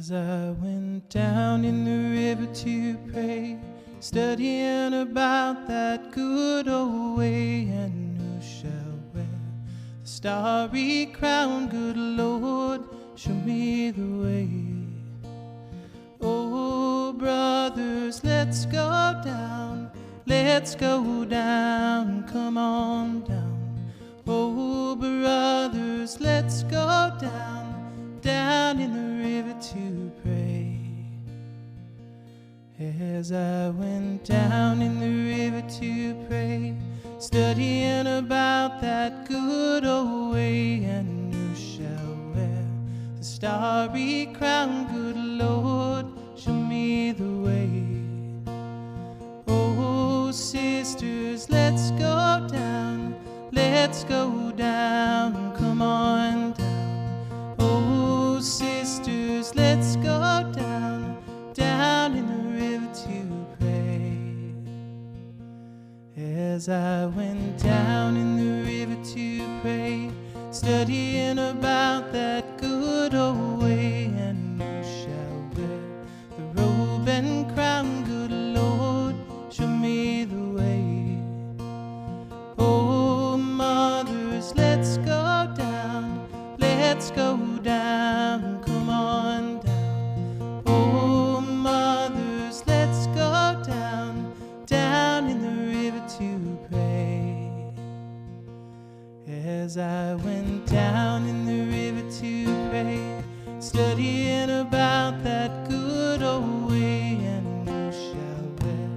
As I went down in the river to pray, studying about that good old way, and who shall wear the starry crown? Good Lord, show me the way. Oh, brothers, let's go down, come on down. Oh, brothers, let's go down in the river to pray. As I went down in the river to pray, studying about that good old way, and who shall wear the starry crown? Good Lord, show me the way. Oh, sisters, let's go down, come on down. Oh, sisters, let's go down in the river to pray. As I went down in the river to pray, studying about that good old way, and who shall wear the robe and crown? Good Lord, show me the way. Oh, mothers, let's go down, come on down. Oh, mothers, let's go down in the river to pray. As I went down in the river to pray, studying about that good old way, and who shall wear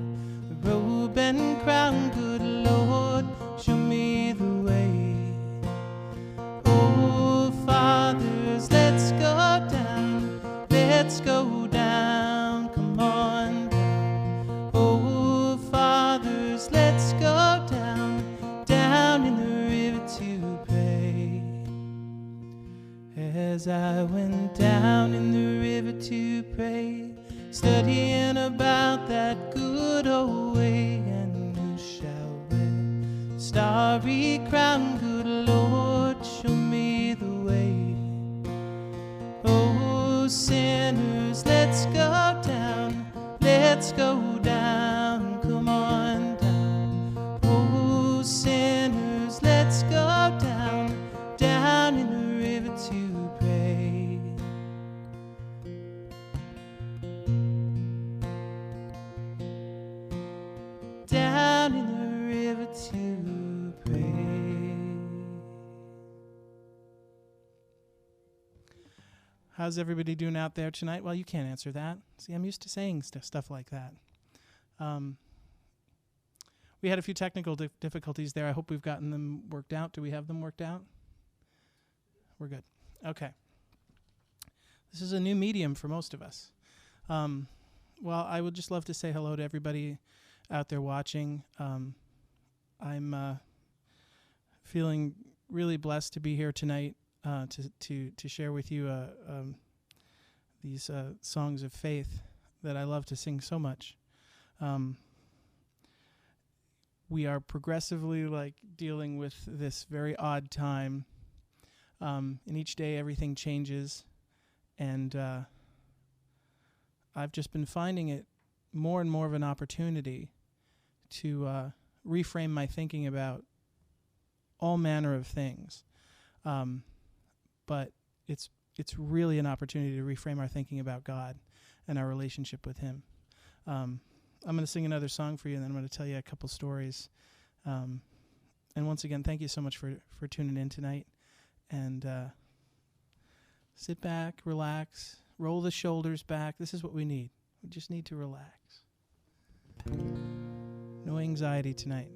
the robe and crown? Good Lord, show me the way. Oh, fathers, let's go down, come on down. Oh, fathers, let's go down in the river to pray. As I went down in the river to pray, studying about that good old way, and who shall wear the starry crown? Good Lord, show me the way. Oh, sinners, let's go down, come on down. Oh, sinners, let's go down in the river to pray. Down in the river to pray. How's everybody doing out there tonight? Well, you can't answer that. See, I'm used to saying stuff like that. We had a few technical difficulties there. I hope we've gotten them worked out. Do we have them worked out? We're good. Okay. This is a new medium for most of us. Well, I would just love to say hello to everybody out there watching. I'm feeling really blessed to be here tonight to share with you these songs of faith that I love to sing so much. We are progressively dealing with this very odd time. And each day everything changes, and I've just been finding it more and more of an opportunity to reframe my thinking about all manner of things. But it's really an opportunity to reframe our thinking about God and our relationship with Him. I'm going to sing another song for you, and then I'm going to tell you a couple stories. And once again, thank you so much for tuning in tonight. And sit back, relax, roll the shoulders back. This is what we need. We just need to relax. No anxiety tonight.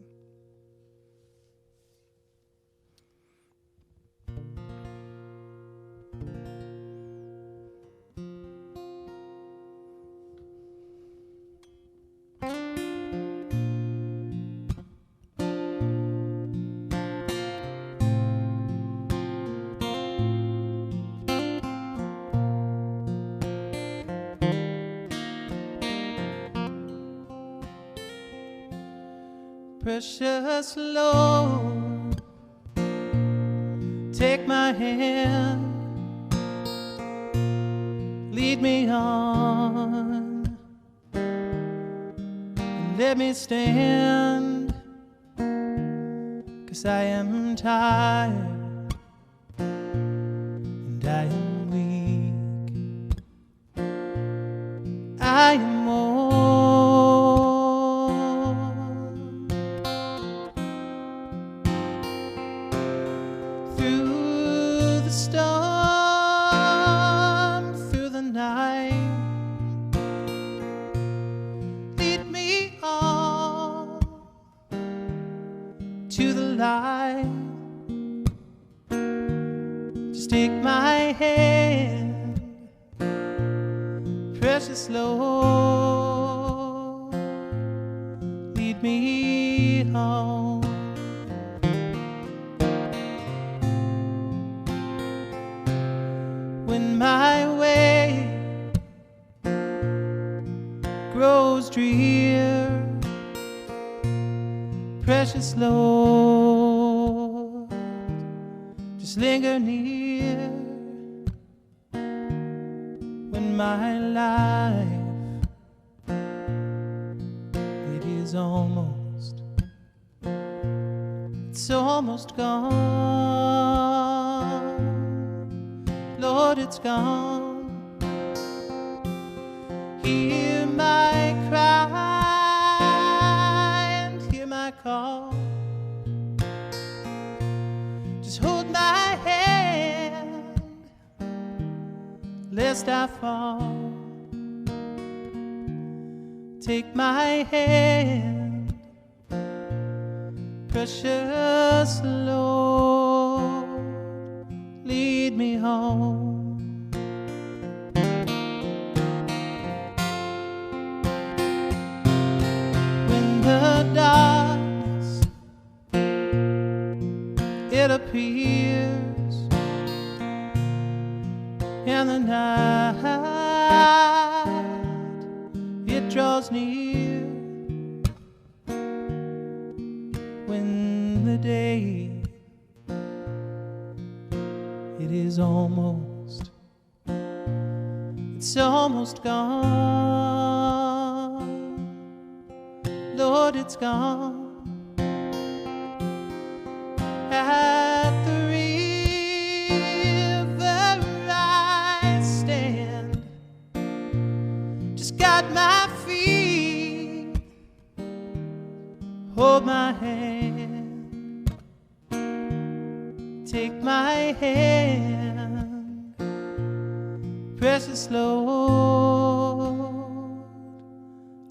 Precious Lord, take my hand, lead lead me on, and let me stand, 'cause I am tired and I am weak. I am old. Through the storm, through the night, lead me on to the light. Just take my hand, precious Lord, lead me home. When my way grows drear, precious Lord, just linger near. When my life, it is almost, it's almost gone. Lord, it's gone. Hear my cry and hear my call. Just hold my hand, lest I fall. Take my hand, precious Lord, lead me home. When the darkness, it appears, and the night, it draws near. When the day, it is almost, it's almost gone. Lord, it's gone. At the river I stand, just got my feet, hold my hand, take my hand, precious Lord,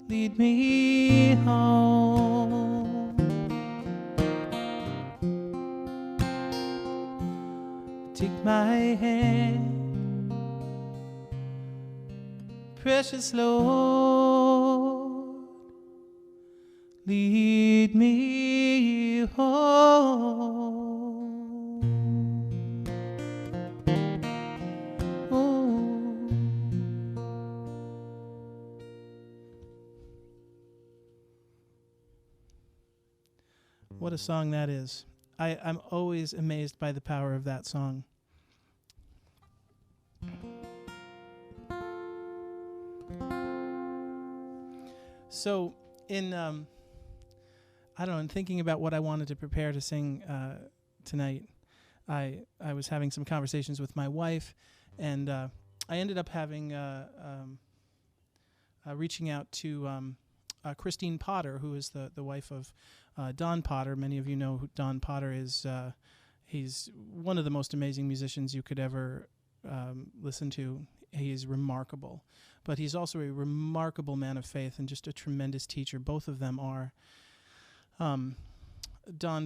lead me home. Take my hand, precious Lord, lead me home. Oh. What a song that is. I'm always amazed by the power of that song. So in I don't know, in thinking about what I wanted to prepare to sing tonight, I was having some conversations with my wife, and I ended up having reaching out to Christine Potter, who is the wife of Don Potter. Many of you know who Don Potter is. He's one of the most amazing musicians you could ever listen to. He is remarkable, but he's also a remarkable man of faith and just a tremendous teacher. Both of them are. Don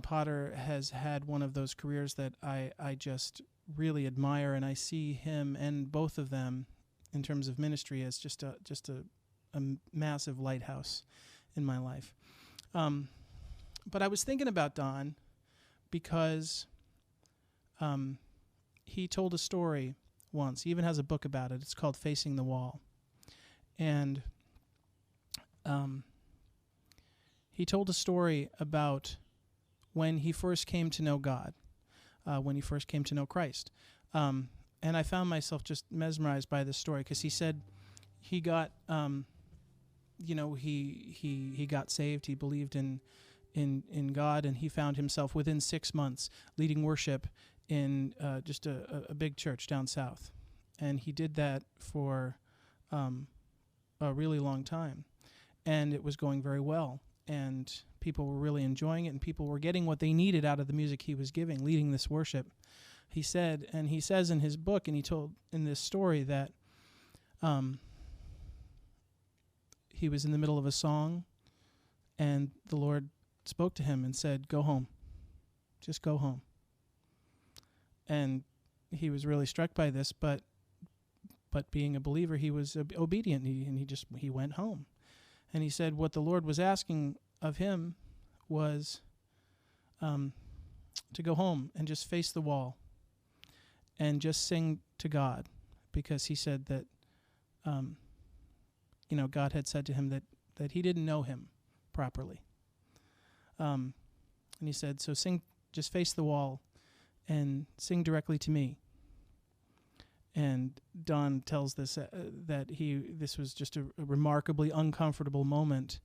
Potter has had one of those careers that I just really admire, and I see him and both of them in terms of ministry as just a massive lighthouse in my life. But I was thinking about Don because he told a story once. He even has a book about it. It's called Facing the Wall. And he told a story about when he first came to know God, when he first came to know Christ. And I found myself just mesmerized by this story because he said he got, he got saved. He believed in God, and he found himself within 6 months leading worship in just a big church down south. And he did that for a really long time. And it was going very well. And people were really enjoying it, and people were getting what they needed out of the music he was giving, leading this worship. He said, and he says in his book, and he told in this story that he was in the middle of a song, and the Lord spoke to him and said, "Go home. Just go home." And he was really struck by this, but being a believer, he was obedient, and he went home. And he said what the Lord was asking of him was to go home and just face the wall and just sing to God, because he said that God had said to him that he didn't know him properly. And he said, so just face the wall and sing directly to me. And Don tells this that this was just a remarkably uncomfortable moment,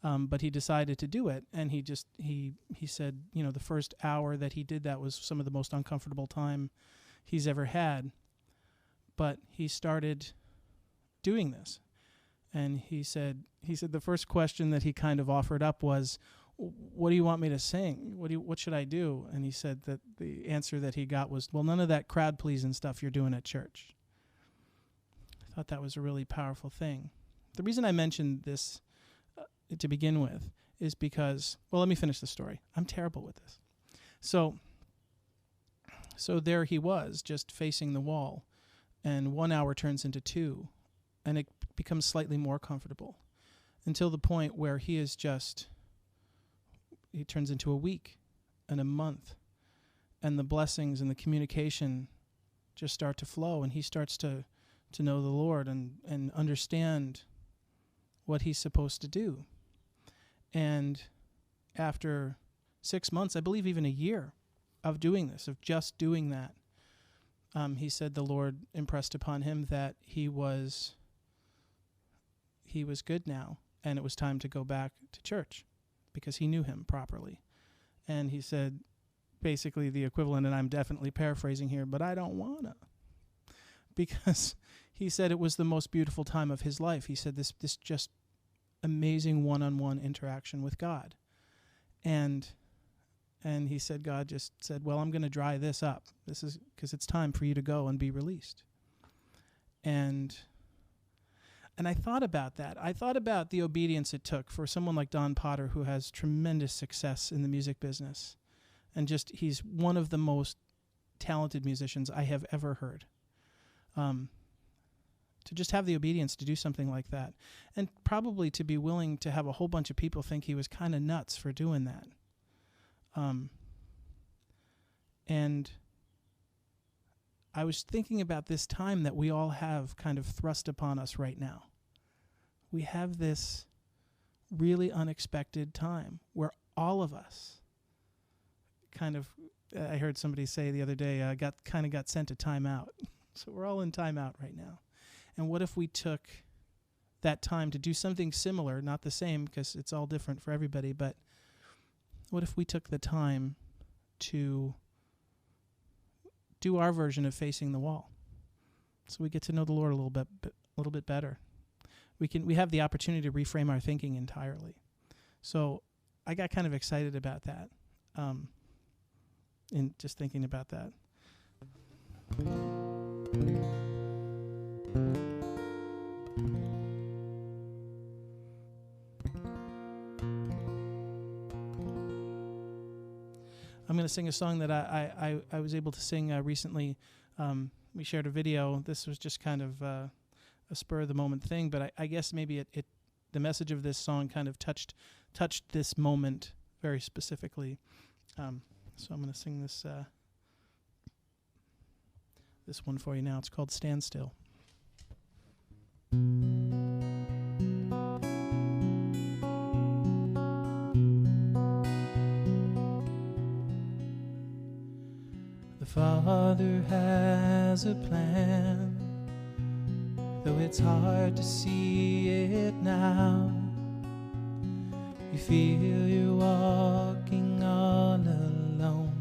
but he decided to do it. And he said, the first hour that he did that was some of the most uncomfortable time he's ever had. But he started doing this, and he said the first question that he kind of offered up was, "What do you want me to sing? What should I do?" And he said that the answer that he got was, "Well, none of that crowd pleasing stuff you're doing at church." I thought that was a really powerful thing. The reason I mentioned this to begin with is because, well, let me finish the story. I'm terrible with this. So there he was, just facing the wall, and 1 hour turns into 2, and it becomes slightly more comfortable until the point where he turns into a week and a month, and the blessings and the communication just start to flow, and he starts to know the Lord and understand what he's supposed to do. And after 6 months, I believe even a year of doing this, of just doing that, he said the Lord impressed upon him that he was good now, and it was time to go back to church, because he knew him properly. And he said basically the equivalent, and I'm definitely paraphrasing here, but I don't wanna. Because he said it was the most beautiful time of his life. He said this just amazing one-on-one interaction with God. And he said God just said, well, I'm going to dry this up. This is because it's time for you to go and be released. And I thought about that. I thought about the obedience it took for someone like Don Potter, who has tremendous success in the music business. And he's one of the most talented musicians I have ever heard. To just have the obedience to do something like that. And probably to be willing to have a whole bunch of people think he was kind of nuts for doing that. And I was thinking about this time that we all have kind of thrust upon us right now. We have this really unexpected time where all of us kind of, I heard somebody say the other day, got sent a timeout. So we're all in timeout right now. And what if we took that time to do something similar, not the same because it's all different for everybody, but what if we took the time to do our version of facing the wall, so we get to know the Lord a little bit better? We have the opportunity to reframe our thinking entirely. So I got kind of excited about that, in just thinking about that. I'm going to sing a song that I was able to sing recently. We shared a video. This was just kind of a spur of the moment thing, but I guess maybe the message of this song kind of touched this moment very specifically. So I'm going to sing this one for you now. It's called "Stand Still." The Father has a plan, though it's hard to see it now. You feel you're walking all alone,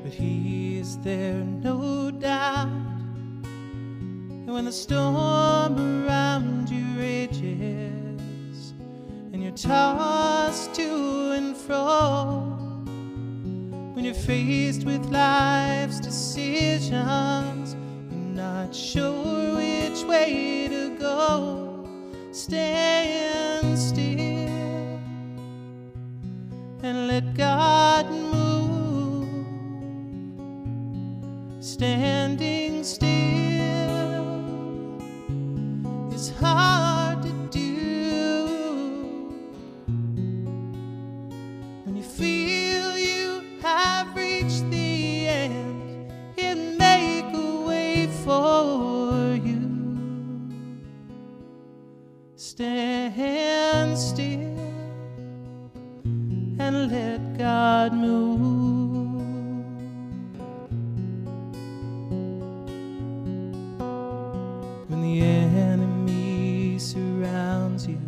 but He is there, no doubt. And when the storm around you rages, and you're tossed to and fro, when you're faced with life's decisions, you're not sure which way to go, stand still and let God move. Standing still is hard to do when you feel you have reached the end. He'll make a way for you. Stand still and let God move. When the enemy surrounds you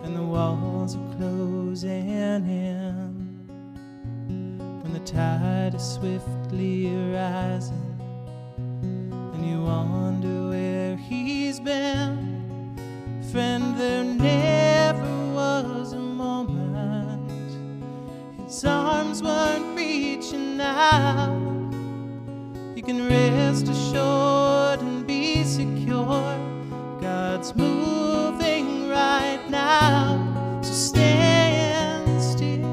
and the walls are closing in, when the tide is swiftly rising and you wonder where He's been, friend, there never was a moment His arms weren't reaching out. You can rest assured and be secure, God's moving right now. So stand still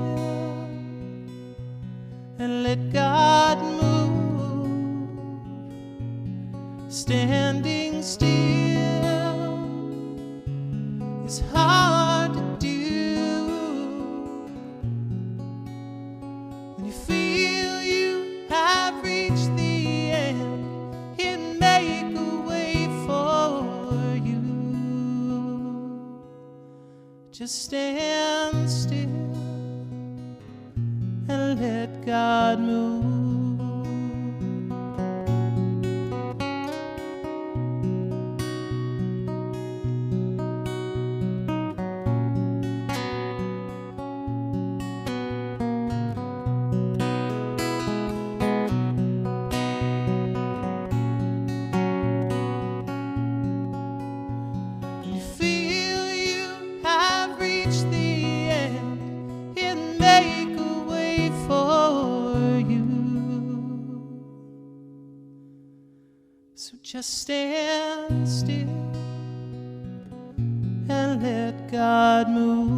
and let God move. Standing still is hard to do when you feel you have reached the end. He'll make a way for you. Just stand still and let God move. You feel you have reached the end. He'll make a way for you. So just stand still and let God move.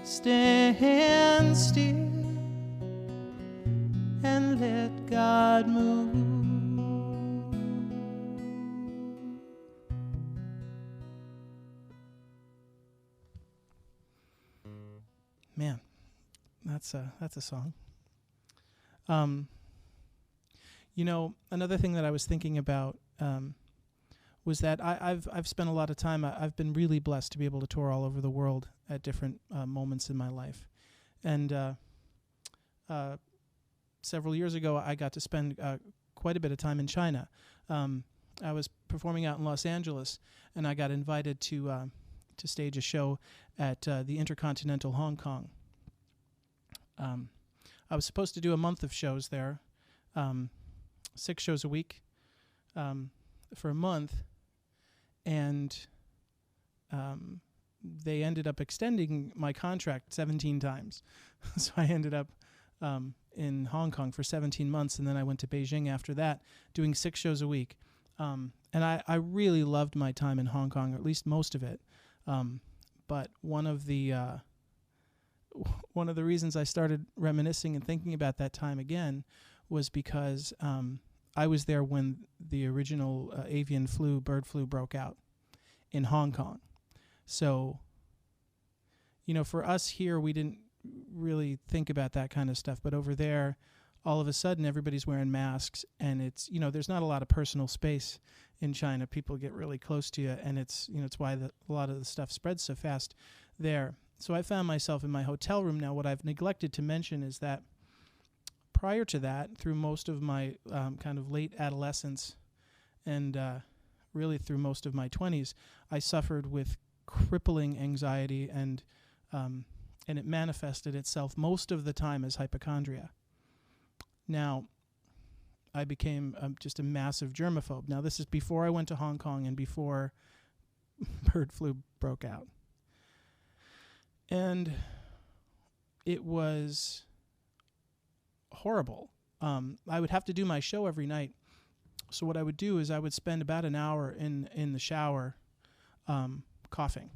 Stand still and let God move. Man, that's a song. You know, another thing that I was thinking about was that I've spent a lot of time. I've been really blessed to be able to tour all over the world at different moments in my life, and several years ago I got to spend quite a bit of time in China. I was performing out in Los Angeles, and I got invited to stage a show at the Intercontinental Hong Kong. I was supposed to do a month of shows there, 6 shows a week for a month, and they ended up extending my contract 17 times. So I ended up in Hong Kong for 17 months, and then I went to Beijing after that, doing 6 shows a week. And I really loved my time in Hong Kong, or at least most of it. But one of the reasons I started reminiscing and thinking about that time again was because I was there when the original avian flu, bird flu, broke out in Hong Kong. So, you know, for us here, we didn't really think about that kind of stuff. But over there, all of a sudden, everybody's wearing masks, and it's, you know, there's not a lot of personal space in China. People get really close to you, and it's, you know, it's why a lot of the stuff spreads so fast there. So I found myself in my hotel room now. What I've neglected to mention is that prior to that, through most of my kind of late adolescence and really through most of my 20s, I suffered with crippling anxiety, and it manifested itself most of the time as hypochondria. Now, I became just a massive germaphobe. Now, this is before I went to Hong Kong and before bird flu broke out. And it was horrible. I would have to do my show every night. So what I would do is I would spend about an hour in the shower coughing.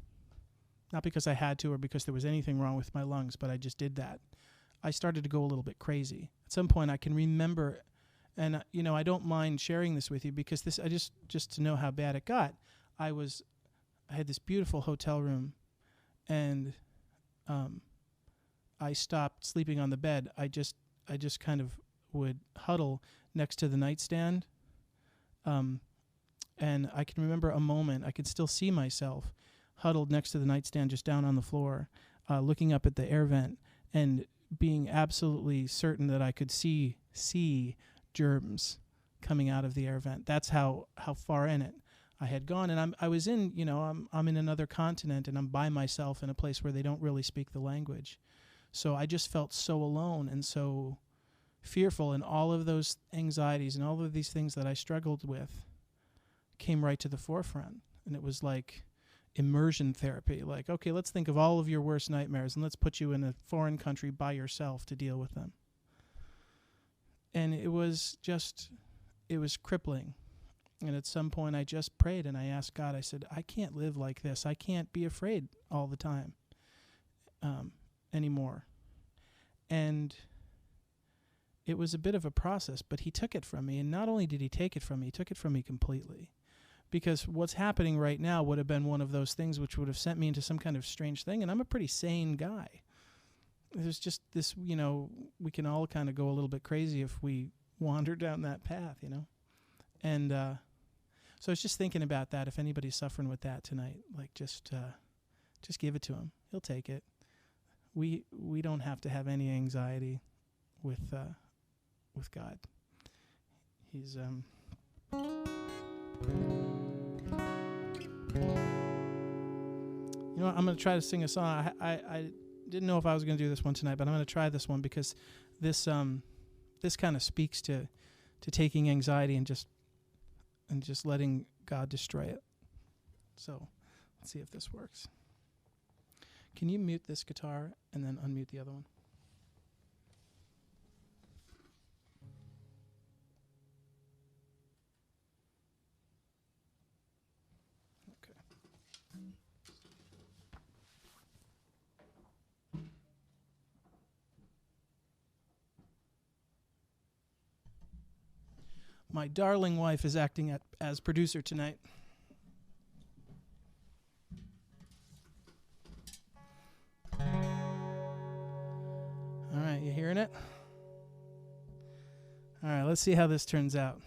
Not because I had to or because there was anything wrong with my lungs, but I just did that. I started to go a little bit crazy. At some point I can remember, and I don't mind sharing this with you because this, just to know how bad it got. I had this beautiful hotel room, and I stopped sleeping on the bed. I just kind of would huddle next to the nightstand. And I can remember a moment, I could still see myself huddled next to the nightstand, just down on the floor, looking up at the air vent and being absolutely certain that I could see germs coming out of the air vent. That's how far in it I had gone. And I was in, I'm in another continent, and I'm by myself in a place where they don't really speak the language. So I just felt so alone and so fearful, and all of those anxieties and all of these things that I struggled with came right to the forefront. And it was like immersion therapy. Like, okay, let's think of all of your worst nightmares and let's put you in a foreign country by yourself to deal with them. And it was crippling. And at some point I just prayed and I asked God, I said, I can't live like this. I can't be afraid all the time anymore. And it was a bit of a process, but he took it from me. And not only did he take it from me, he took it from me completely. Because what's happening right now would have been one of those things which would have sent me into some kind of strange thing. And I'm a pretty sane guy. There's just this, we can all kind of go a little bit crazy if we wander down that path, And so I was just thinking about that. If anybody's suffering with that tonight, like just give it to him. He'll take it. We don't have to have any anxiety with God. He's I'm going to try to sing a song. I didn't know if I was going to do this one tonight, but I'm going to try this one because this kind of speaks to taking anxiety and just letting God destroy it. So let's see if this works. Can you mute this guitar and then unmute the other one? Okay. My darling wife is acting as producer tonight. All right, you hearing it? All right, let's see how this turns out.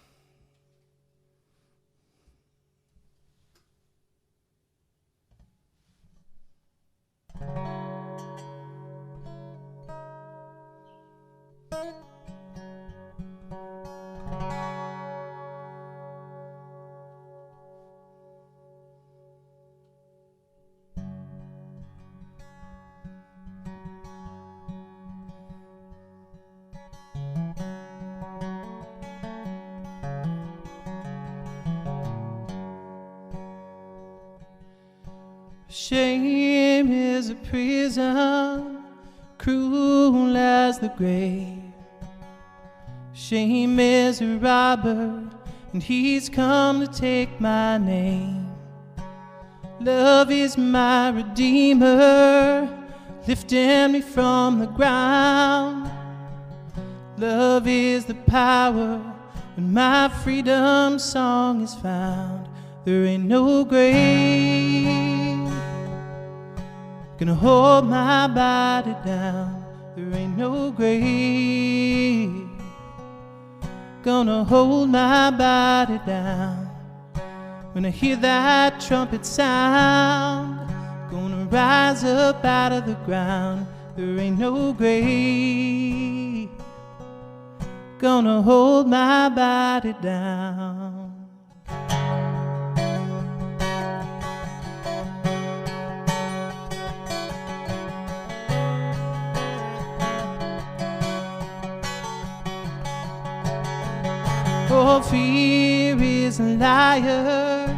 Shame is a prison, cruel as the grave. Shame is a robber, and he's come to take my name. Love is my redeemer, lifting me from the ground. Love is the power when my freedom song is found. There ain't no grave gonna hold my body down. There ain't no grave gonna hold my body down. When I hear that trumpet sound, gonna rise up out of the ground. There ain't no grave gonna hold my body down. Oh, fear is a liar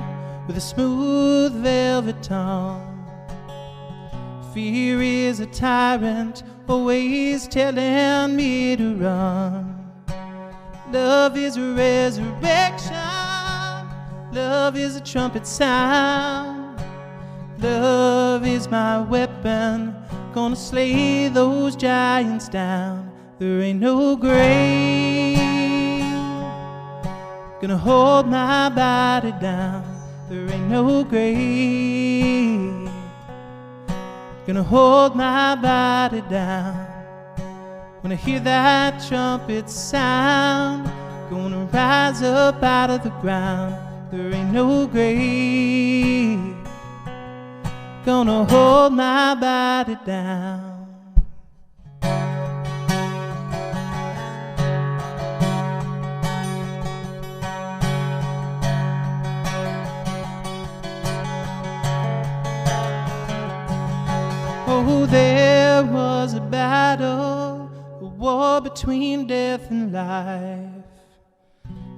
with a smooth velvet tongue. Fear is a tyrant, always telling me to run. Love is a resurrection. Love is a trumpet sound. Love is my weapon, gonna slay those giants down. There ain't no grave gonna hold my body down. There ain't no grave gonna hold my body down. When I hear that trumpet sound, gonna rise up out of the ground. There ain't no grave gonna hold my body down. Oh, there was a battle, a war between death and life.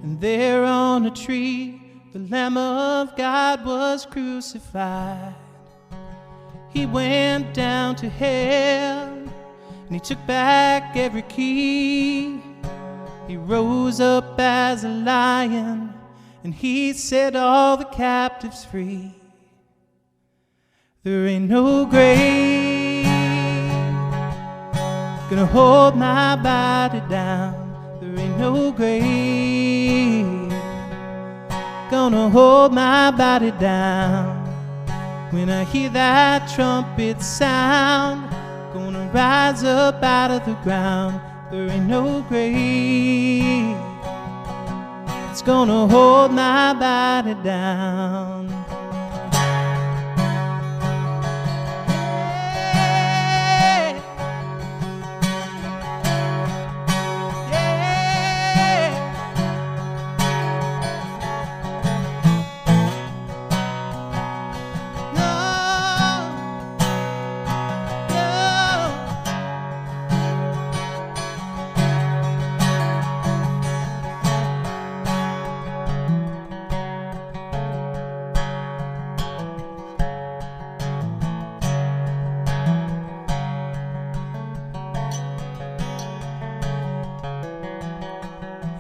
And there on a tree, the Lamb of God was crucified. He went down to hell, and he took back every key. He rose up as a lion, and he set all the captives free. There ain't no grave gonna hold my body down. There ain't no grave gonna hold my body down. When I hear that trumpet sound, gonna rise up out of the ground. There ain't no grave it's gonna hold my body down.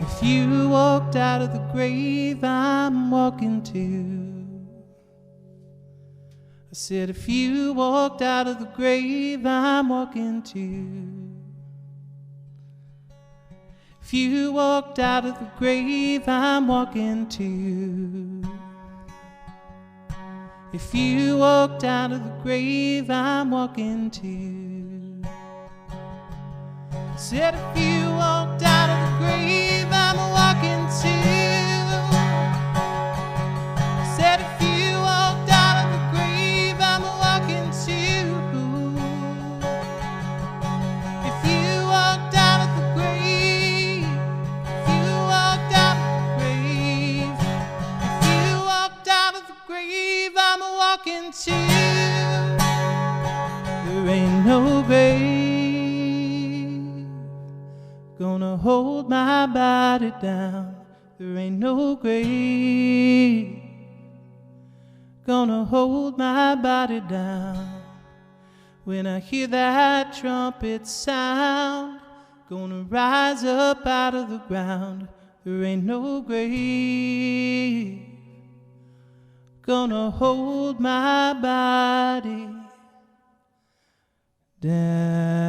If you walked out of the grave, I'm walking too. I said, if you walked out of the grave, I'm walking too. If you walked out of the grave, I'm walking too. If you walked out of the grave, I'm walking too. I said, if you walked out of the grave, I'm walking too. I said, if you walked out of the grave, I'm walking too. If you walked out of the grave, if you walked out of the grave, if you walked out of the grave, I'm walking too. There ain't no grave gonna hold my body down. There ain't no grave gonna hold my body down. When I hear that trumpet sound, gonna rise up out of the ground. There ain't no grave gonna hold my body down.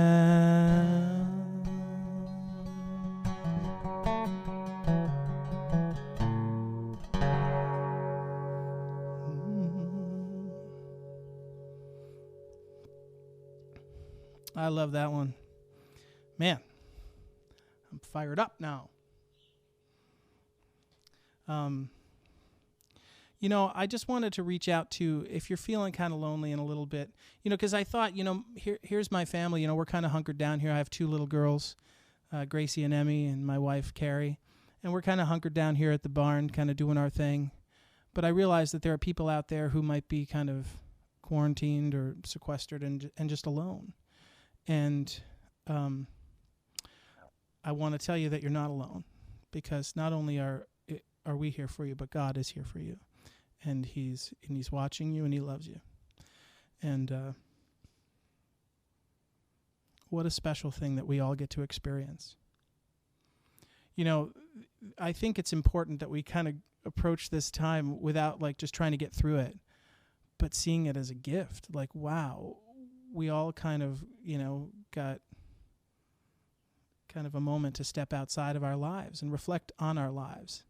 I love that one. Man, I'm fired up now. You know, I just wanted to reach out to, if you're feeling kind of lonely and a little bit, you know, because I thought, you know, here's my family. You know, we're kind of hunkered down here. I have 2 little girls. Gracie and Emmy and my wife, Carrie. And we're kind of hunkered down here at the barn, kind of doing our thing. But I realize that there are people out there who might be kind of quarantined or sequestered and just alone. And I want to tell you that you're not alone, because not only are we here for you, but God is here for you, and He's watching you and He loves you. And what a special thing that we all get to experience. You know, I think it's important that we kind of approach this time without like just trying to get through it, but seeing it as a gift. Like, wow, we all kind of, got kind of a moment to step outside of our lives and reflect on our lives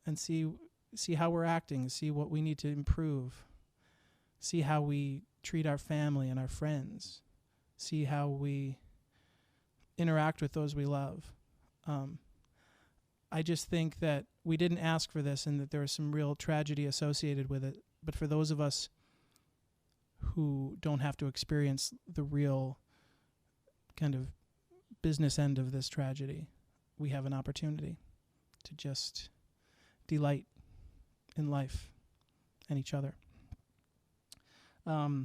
and see how we're acting, see what we need to improve, see how we treat our family and our friends, see how we interact with those we love. I just think that we didn't ask for this and that there is some real tragedy associated with it. But for those of us who don't have to experience the real kind of business end of this tragedy, we have an opportunity to just delight in life and each other. I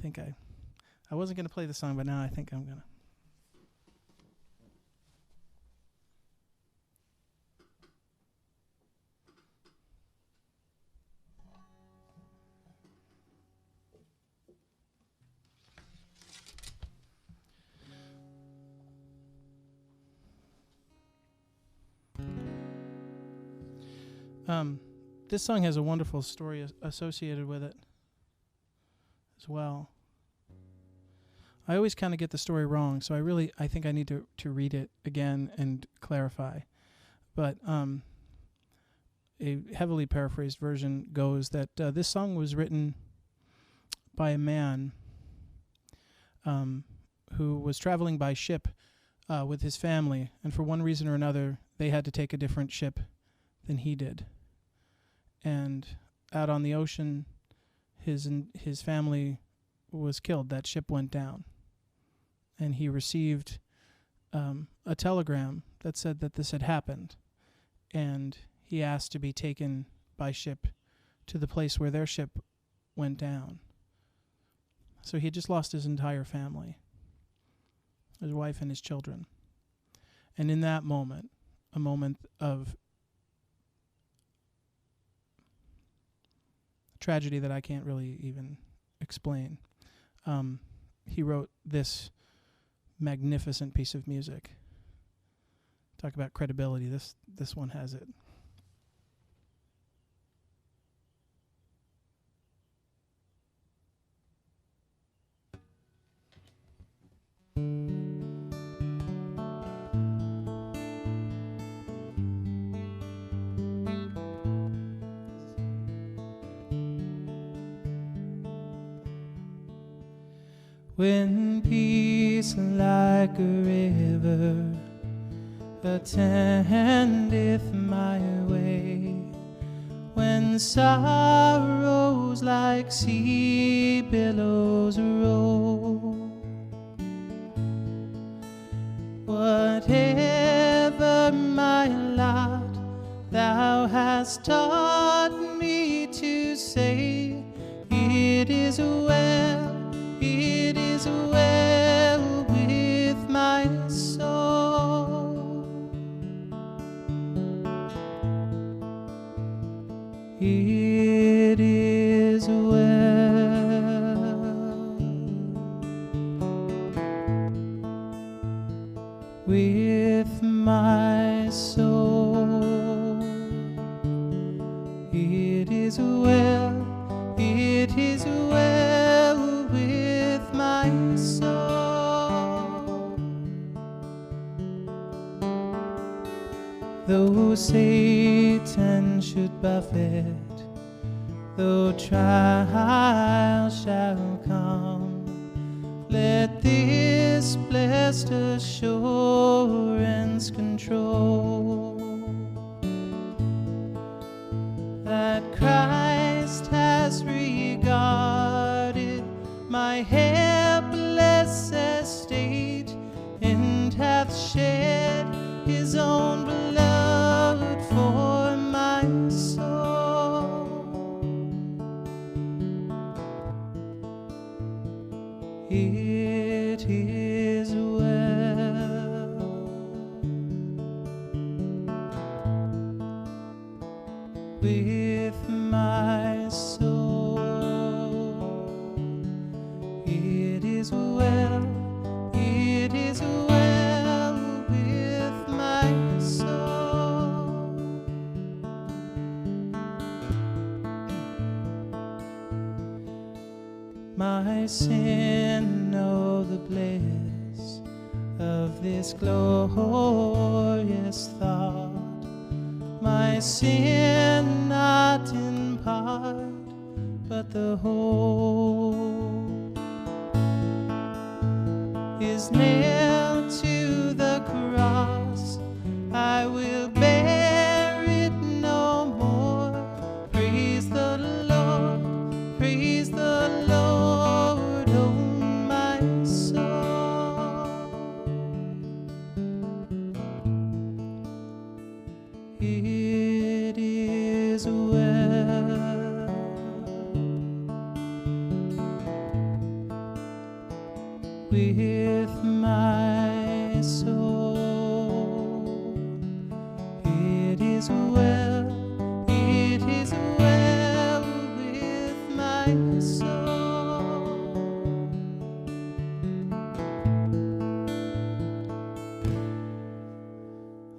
think I wasn't going to play the song, but now I think I'm going to. This song has a wonderful story associated with it as well. I always kind of get the story wrong, so I think I need to read it again and clarify. But a heavily paraphrased version goes that this song was written by a man who was traveling by ship with his family, and for one reason or another, they had to take a different ship than he did. And out on the ocean, his family was killed. That ship went down. And he received a telegram that said that this had happened. And he asked to be taken by ship to the place where their ship went down. So he had just lost his entire family, his wife and his children. And in that moment, a moment of tragedy that I can't really even explain, he wrote this magnificent piece of music. Talk about credibility. This one has it. When peace like a river attendeth my way, when sorrows like sea billows roll, whatever my lot, thou hast taught me to say, it is well, it is well with my soul. It is well with my soul. It is well, it is well with my soul. Though Satan should buffet, though trial shall come, let this blessed assurance control, that Christ has regarded my helpless It is well with my soul. It is well, it is well with my soul. My sin, know the bliss of this glorious thought. My sin, not in part, but the whole, is nailed to the cross. I will bear it no more. Praise the Lord, praise the Lord, oh my soul. It is well with my soul. It is well, it is well with my soul.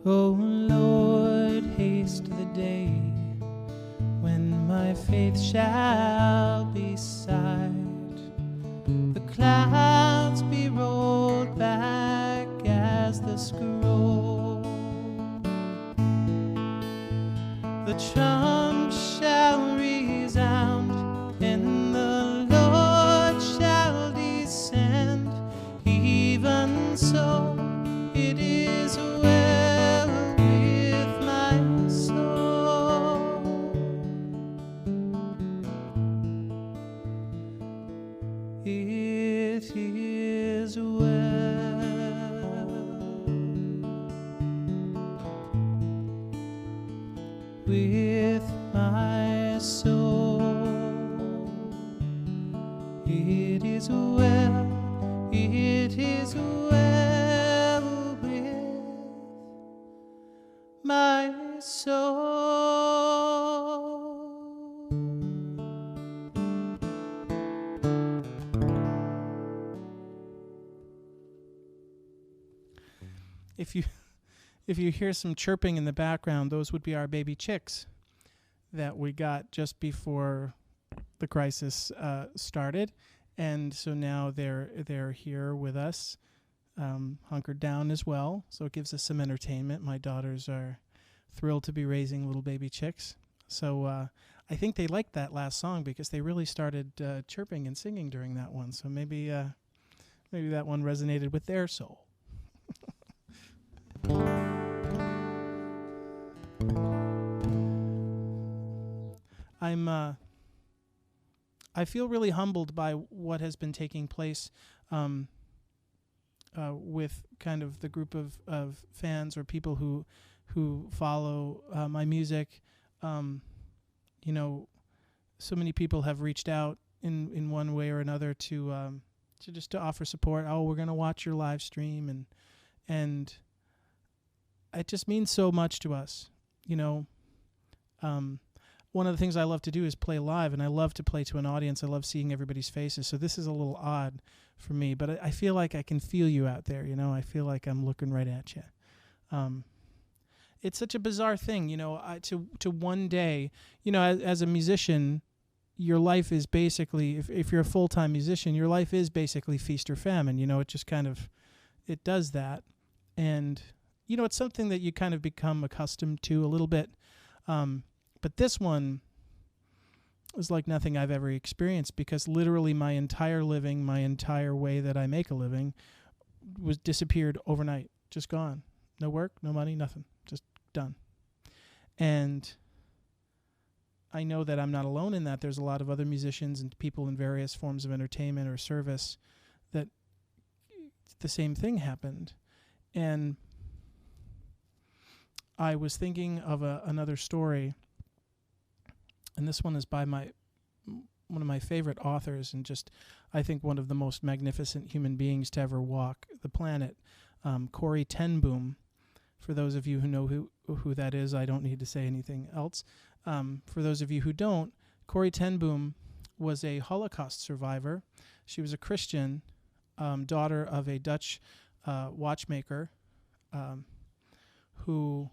Oh Lord, haste the day when my faith shall be sight, the clouds be rolled back as the scroll, the trump shall resound, and the Lord shall descend. Even so, it is well with my soul. It is well with my soul. It is well, it is well with my soul. If you hear some chirping in the background, those would be our baby chicks that we got just before the crisis started, and so now they're here with us, hunkered down as well. So it gives us some entertainment. My daughters are thrilled to be raising little baby chicks. So I think they liked that last song because they really started chirping and singing during that one. So maybe that one resonated with their soul. I feel really humbled by what has been taking place with kind of the group of fans or people who follow my music. So many people have reached out in one way or another to just to offer support. Oh, we're gonna watch your live stream, and it just means so much to us. One of the things I love to do is play live, and I love to play to an audience. I love seeing everybody's faces. So this is a little odd for me, but I feel like I can feel you out there. I feel like I'm looking right at you. It's such a bizarre thing, to one day, as a musician, your life is basically, if you're a full-time musician, your life is basically feast or famine. It just kind of, it does that. And, it's something that you kind of become accustomed to a little bit. But this one was like nothing I've ever experienced, because literally my entire living, my entire way that I make a living was disappeared overnight, just gone. No work, no money, nothing, just done. And I know that I'm not alone in that. There's a lot of other musicians and people in various forms of entertainment or service that the same thing happened. And I was thinking of another story, and this one is by one of my favorite authors, and just I think, one of the most magnificent human beings to ever walk the planet, Corrie ten Boom. For those of you who know who that is, I don't need to say anything else. For those of you who don't, Corrie ten Boom was a Holocaust survivor. She was a Christian, daughter of a Dutch watchmaker, who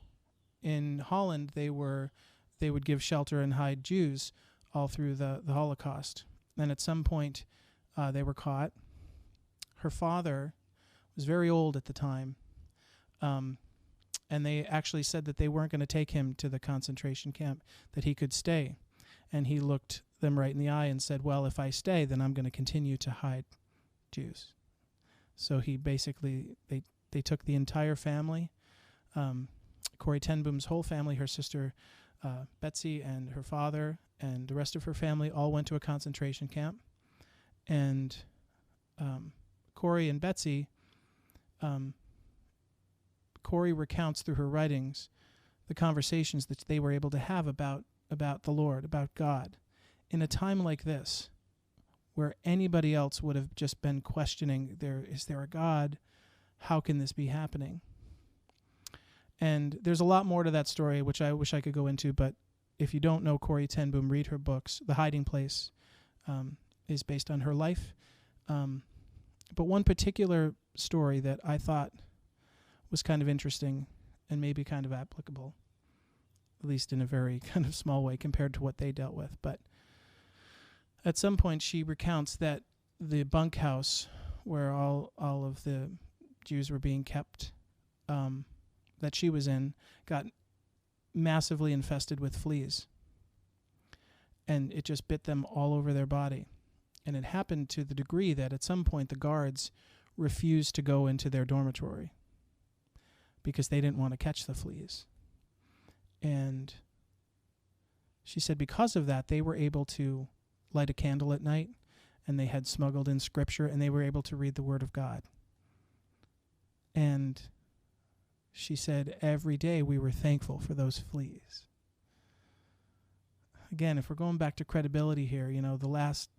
in Holland they would give shelter and hide Jews all through the Holocaust. And at some point they were caught. Her father was very old at the time, and they actually said that they weren't going to take him to the concentration camp, that he could stay. And he looked them right in the eye and said, well, if I stay, then I'm going to continue to hide Jews. So he basically, they took the entire family, Corrie ten Boom's whole family, her sister Betsy and her father and the rest of her family all went to a concentration camp. And Corrie and Betsy, Corrie recounts through her writings the conversations that they were able to have about the Lord, about God, in a time like this, where anybody else would have just been questioning, is there a God? How can this be happening? And there's a lot more to that story, which I wish I could go into, but if you don't know Corrie ten Boom, read her books. The Hiding Place is based on her life. But one particular story that I thought was kind of interesting and maybe kind of applicable, at least in a very kind of small way compared to what they dealt with. But at some point she recounts that the bunkhouse where all of the Jews were being kept, that she was in, got massively infested with fleas. And it just bit them all over their body. And it happened to the degree that at some point the guards refused to go into their dormitory because they didn't want to catch the fleas. And she said because of that, they were able to light a candle at night, and they had smuggled in scripture, and they were able to read the Word of God. And she said every day we were thankful for those fleas. Again, if we're going back to credibility here, the last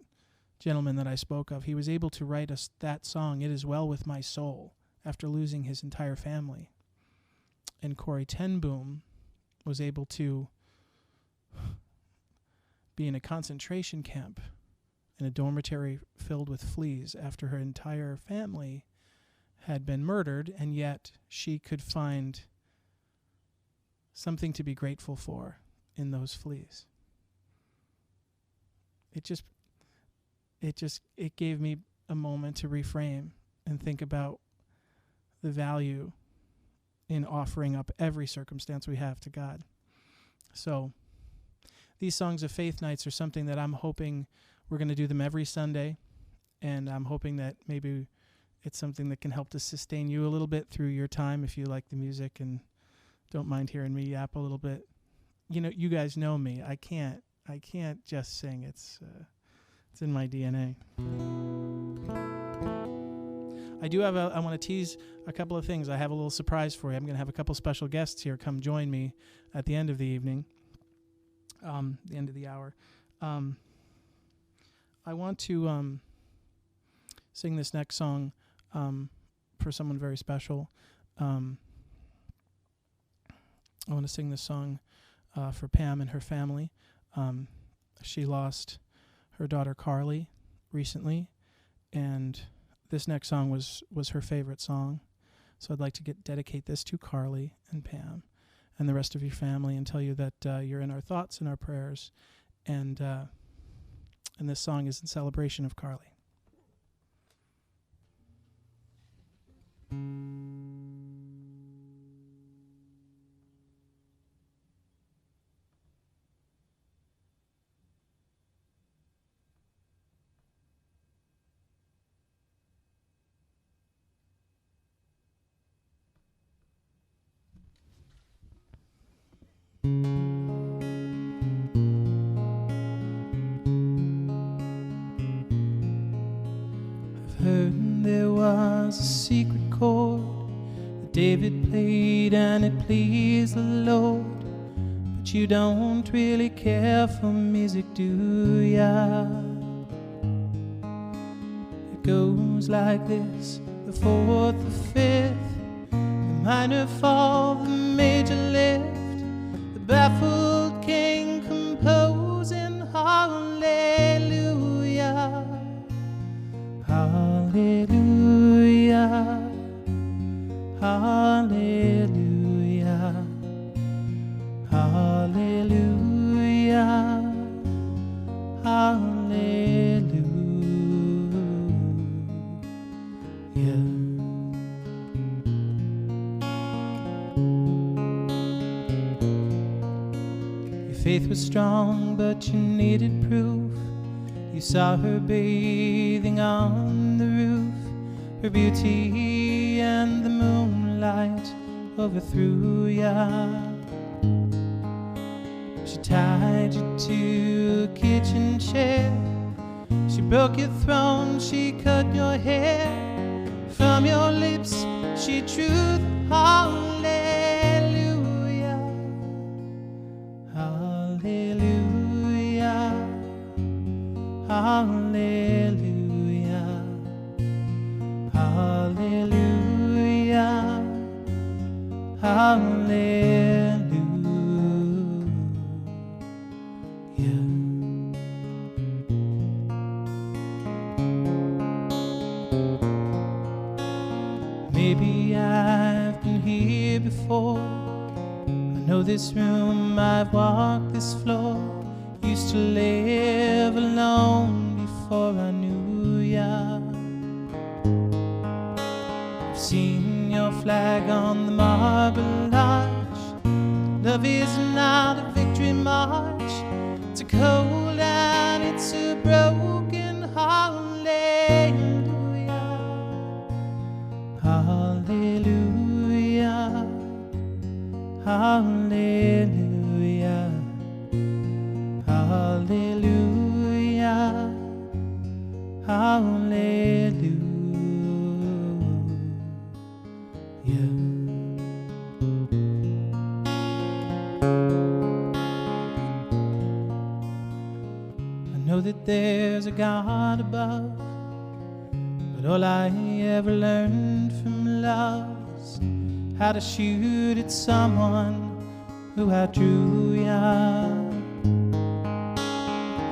gentleman that I spoke of, he was able to write us that song, "It Is Well With My Soul," after losing his entire family. And Corrie ten Boom was able to be in a concentration camp in a dormitory filled with fleas after her entire family had been murdered, and yet she could find something to be grateful for in those fleas. It gave me a moment to reframe and think about the value in offering up every circumstance we have to God. So these Songs of Faith nights are something that I'm hoping we're going to do them every Sunday, and I'm hoping that maybe it's something that can help to sustain you a little bit through your time if you like the music and don't mind hearing me yap a little bit. You guys know me. I can't just sing. It's in my DNA. I want to tease a couple of things. I have a little surprise for you. I'm going to have a couple special guests here come join me at the end of the evening, the end of the hour. I want to sing this next song for someone very special. I want to sing this song for Pam and her family. She lost her daughter Carly recently, and this next song was her favorite song. So I'd like to dedicate this to Carly and Pam and the rest of your family, and tell you that you're in our thoughts and our prayers, and this song is in celebration of Carly. There was a secret chord that David played and it pleased the Lord. But you don't really care for music, do ya? goes like this: the fourth, the fifth, the minor fall, the major lift, the baffled king composing hallelujah, hallelujah, hallelujah, hallelujah, hallelujah. Faith was strong, but you needed proof. You saw her bathing on the roof. Her beauty and the moonlight overthrew ya. She tied you to a kitchen chair. She broke your throne, she cut your hair. From your lips she drew the hallelujah, hallelujah, hallelujah, hallelujah, hallelujah. Maybe I've been here before. I know this room, I've walked this floor. Used to live alone before I knew ya. I've seen your flag on the marble arch. Love is not a victory march. It's a cold and it's a broken hallelujah, hallelujah, hallelujah, hallelujah, hallelujah. I know that there's a God above, but all I ever learned from love is how to shoot at someone who outdrew ya.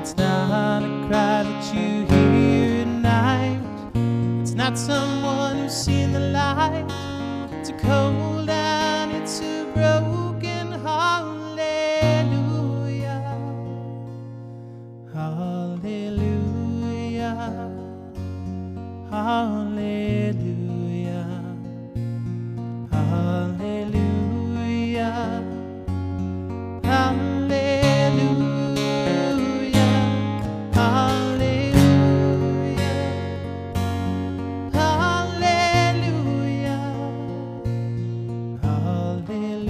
It's not a cry that you hear at night. It's not someone who's seen the light. It's a cold and it's a broken hallelujah, hallelujah, hallelujah, hallelujah, hallelujah, hallelujah, hallelujah, hallelujah,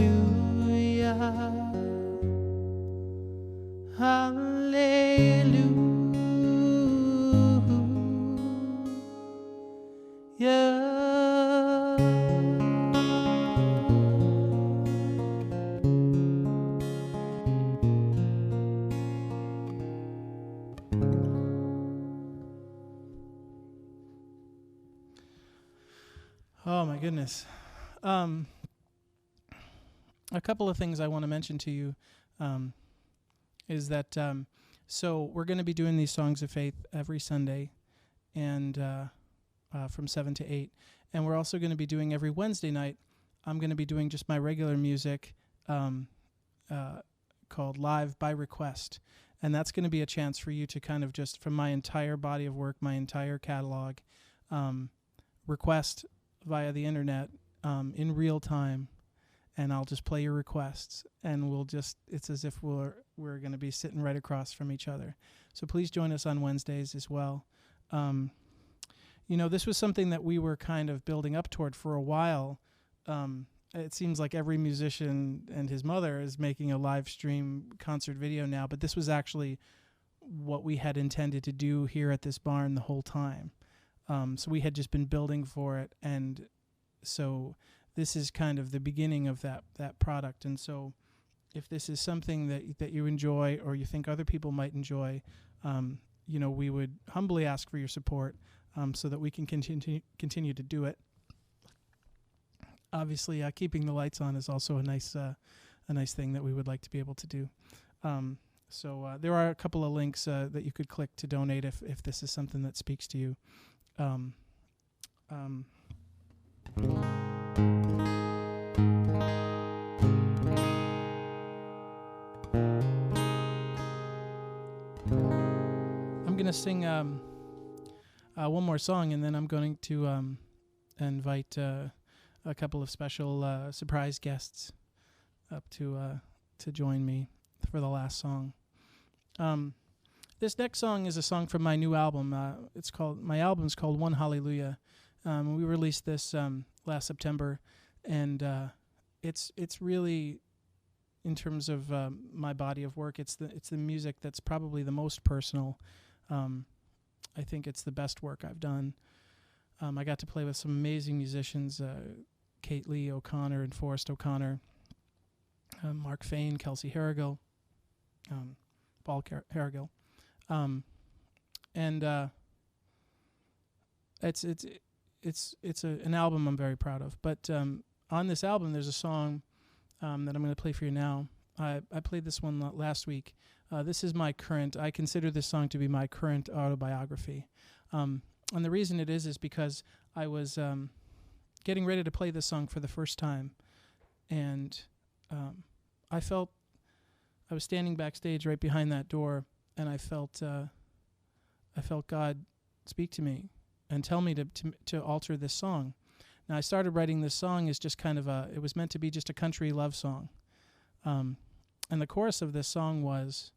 hallelujah. Oh my goodness. A couple of things I want to mention to you is that so we're going to be doing these songs of faith every Sunday, and from 7 to 8, and we're also going to be doing every Wednesday night. I'm going to be doing just my regular music called Live by Request, and that's going to be a chance for you to kind of just from my entire body of work, my entire catalog, request via the internet in real time, and I'll just play your requests, and it's as if we're going to be sitting right across from each other. So please join us on Wednesdays as well. This was something that we were kind of building up toward for a while. It seems like every musician and his mother is making a live stream concert video now, but this was actually what we had intended to do here at this barn the whole time. So we had just been building for it, and so this is kind of the beginning of that product. And so if this is something that you enjoy or you think other people might enjoy, we would humbly ask for your support. so that we can continue to do it. Obviously, keeping the lights on is also a nice thing that we would like to be able to do. So there are a couple of links that you could click to donate if this is something that speaks to you. I'm going to sing one more song, and then I'm going to invite a couple of special surprise guests up to join me for the last song. This next song is a song from my new album. My album's called One Hallelujah. We released this last September, and it's really, in terms of my body of work, it's the music that's probably the most personal. I think it's the best work I've done. I got to play with some amazing musicians, Kate Lee O'Connor and Forrest O'Connor, Mark Fain, Kelsey Harrigill, Paul Harrigill, and it's an album I'm very proud of. But on this album, there's a song that I'm going to play for you now. I played this one last week. This is I consider this song to be my current autobiography. And the reason it is because I was getting ready to play this song for the first time, and I was standing backstage right behind that door, and I felt God speak to me and tell me to alter this song. Now, I started writing this song as just kind of it was meant to be just a country love song. And the chorus of this song was,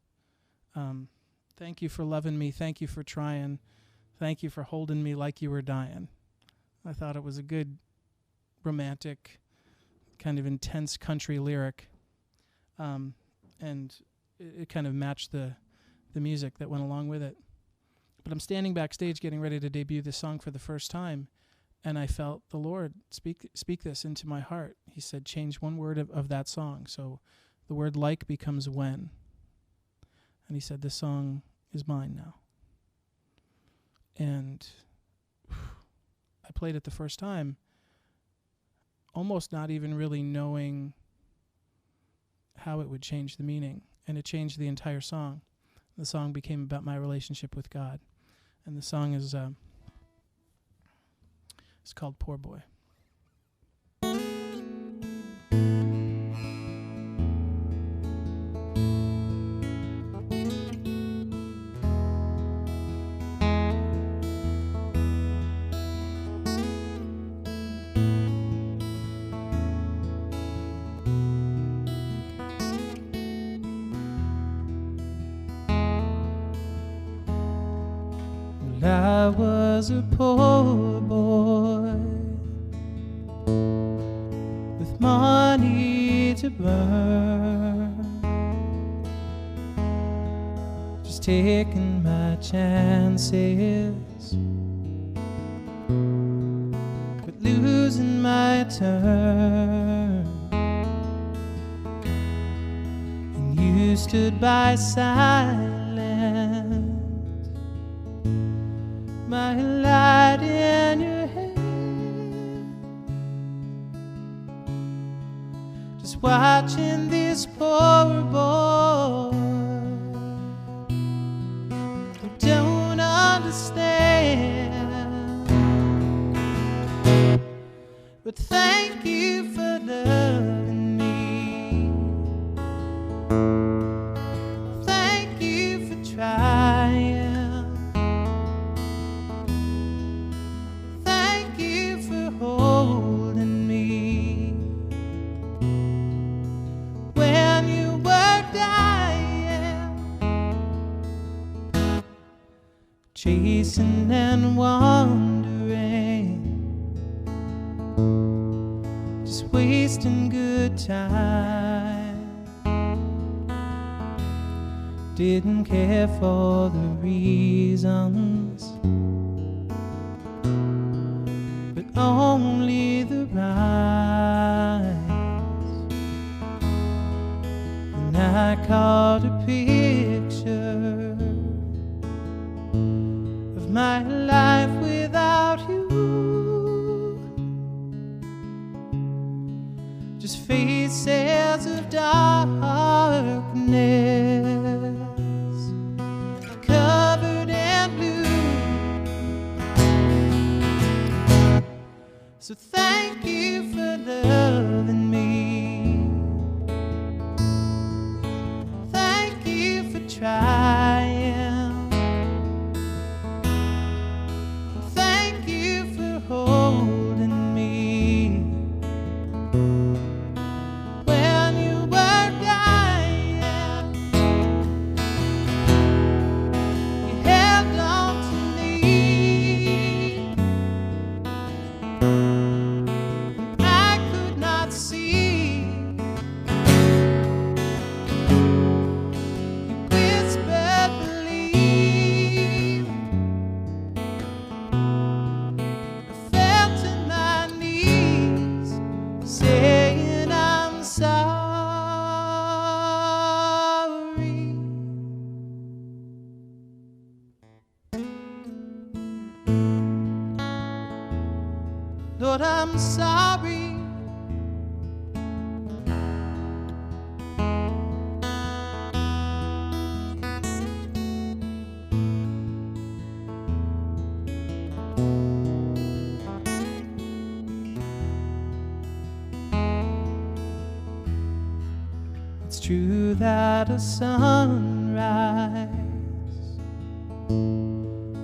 thank you for loving me, thank you for trying, thank you for holding me like you were dying. I thought it was a good, romantic, kind of intense country lyric. And it kind of matched the music that went along with it. But I'm standing backstage getting ready to debut this song for the first time, and I felt the Lord speak this into my heart. He said, change one word of that song. So the word like becomes when. And he said, this song is mine now. And I played it the first time, almost not even really knowing how it would change the meaning. And it changed the entire song. The song became about my relationship with God. And the song is it's called Poor Boy. I was a poor boy with money to burn, just taking my chances, but losing my turn. And you stood by silent, my light in your hand, just watching this poor boy who don't understand. But thank you for loving me, thank you for trying, chasing and wandering, just wasting good time. Didn't care for the reasons, but only the rhymes. And I caught a picture my life without So thank you for loving me. Thank you for trying. Thank you for holding me when you were dying. You held on to me. I could not see. You whispered believe. I fell to my knees, saying I'm sorry. Lord, I'm sorry. It's true that a sunrise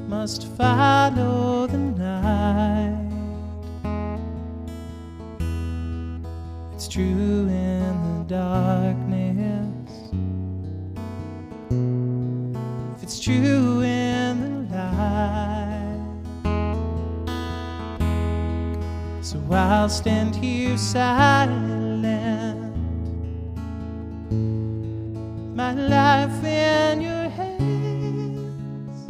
must follow the night. It's true in the darkness. It's true in the light. So I'll stand here silent, my life in your hands,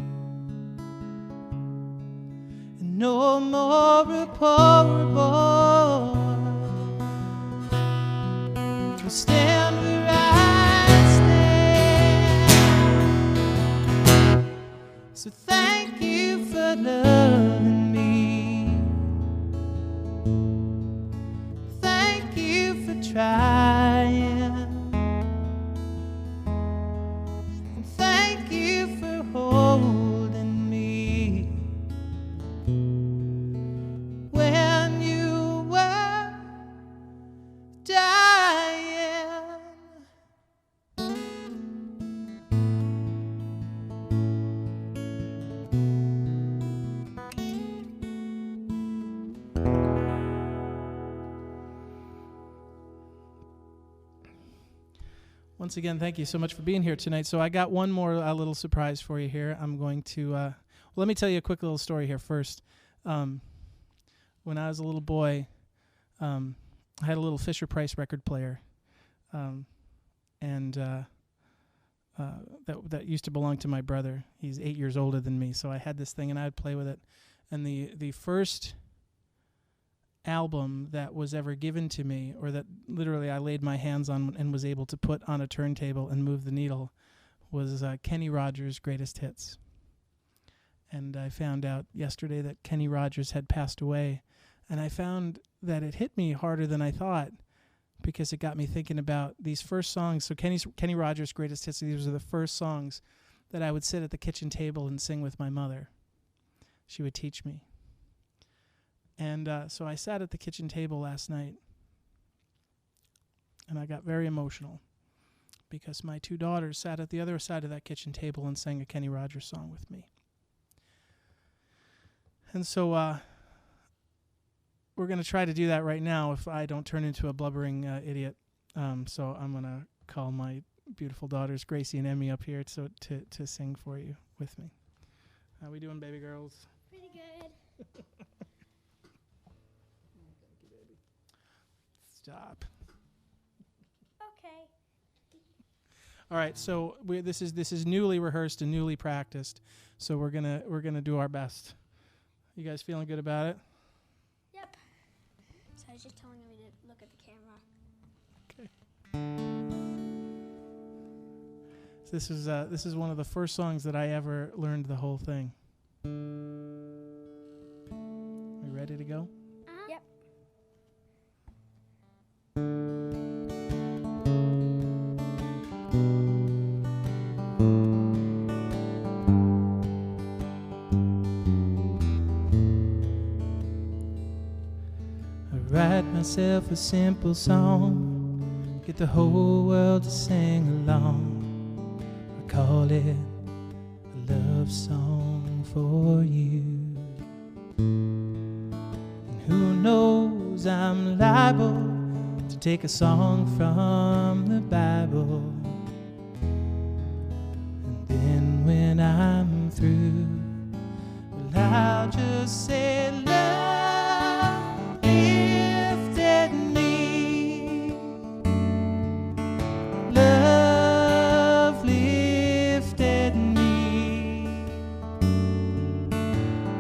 and no more a poor boy will stand where I stand. So thank you for loving me. Thank you for trying. And thank you for holding me when you were dying. Once again, thank you so much for being here tonight. So I got one more little surprise for you here. I'm going to, well, let me tell you a quick little story here first. When I was a little boy, I had a little Fisher-Price record player, and that used to belong to my brother. He's 8 years older than me, so I had this thing, and I would play with it. And the first album that was ever given to me, or that literally I laid my hands on and was able to put on a turntable and move the needle, was Kenny Rogers' Greatest Hits. And I found out yesterday that Kenny Rogers had passed away, and I found that it hit me harder than I thought, because it got me thinking about these first songs. So Kenny Rogers' Greatest Hits, these were the first songs that I would sit at the kitchen table and sing with my mother. She would teach me. And so I sat at the kitchen table last night, and I got very emotional because my two daughters sat at the other side of that kitchen table and sang a Kenny Rogers song with me. And so we're going to try to do that right now if I don't turn into a blubbering idiot. So I'm going to call my beautiful daughters, Gracie and Emmy, up here to sing for you with me. How we doing, baby girls? Pretty good. Stop. Okay. All right, so this is newly rehearsed and newly practiced, so we're gonna do our best. You guys feeling good about it? Yep. So I was just telling me to look at the camera. Okay. So this is one of the first songs that I ever learned the whole thing. We ready to go? Yep. write myself a simple song, get the whole world to sing along. I call it a love song for you. And who knows, I'm liable to take a song from the Bible, and then when I'm through, well, I'll just say love lifted me, love lifted me,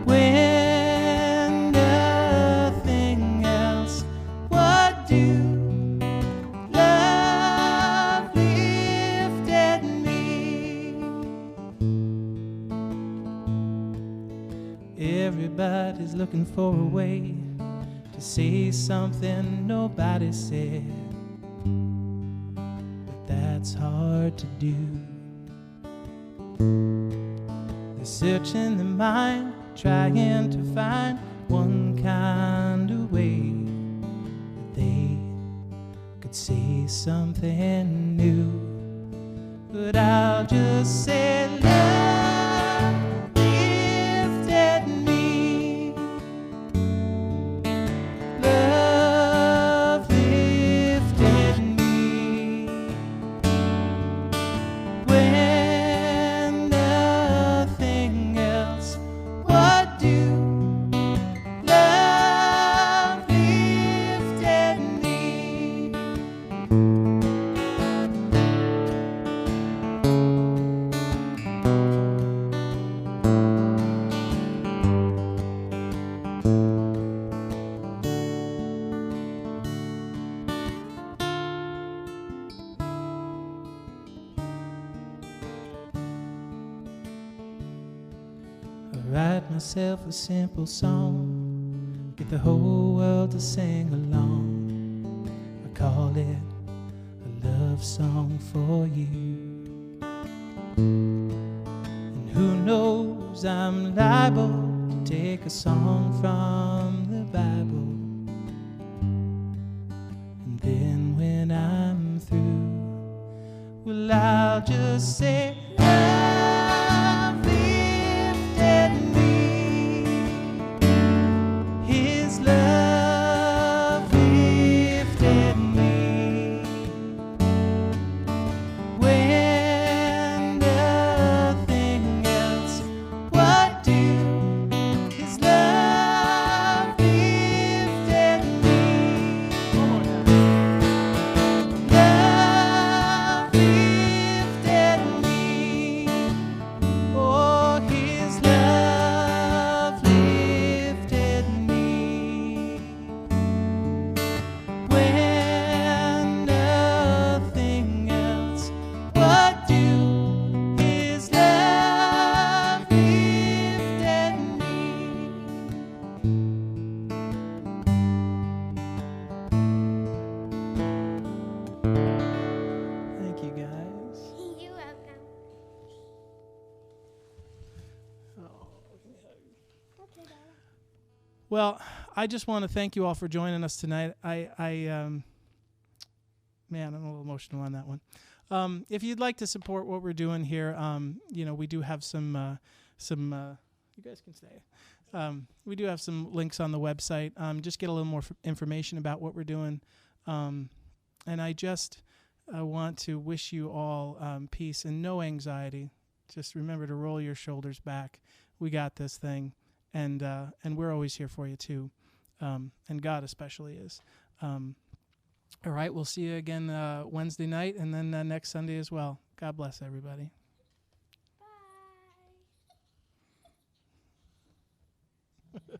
when nothing else would do. Love lifted me. Everybody's looking for a way to say something nobody said, but that's hard to do. They're searching their mind, trying to find one kind of way that they could say something new. But I'll just say love lifted me, love lifted me, when nothing else would do. Love lifted me. I write myself a simple song, get the whole world to sing along. I call it a love song for you. And who knows, I'm liable to take a song from the Bible, and then when I'm through, well, I'll just say love lifted me, His love lifted me, when nothing else would do. His love lifted me. One more time. Love lifted me. Oh, His love lifted me, when nothing else would do. His love lifted me. Thank you, guys. You're welcome. Okay, Dada. Well, I just want to thank you all for joining us tonight. Man, I'm a little emotional on that one. If you'd like to support what we're doing here, we do have some. You guys can stay. We do have some links on the website. Just get a little more information about what we're doing, and I just want to wish you all peace and no anxiety. Just remember to roll your shoulders back. We got this thing. And we're always here for you too, and God especially is. All right, we'll see you again Wednesday night, and then next Sunday as well. God bless everybody. Bye.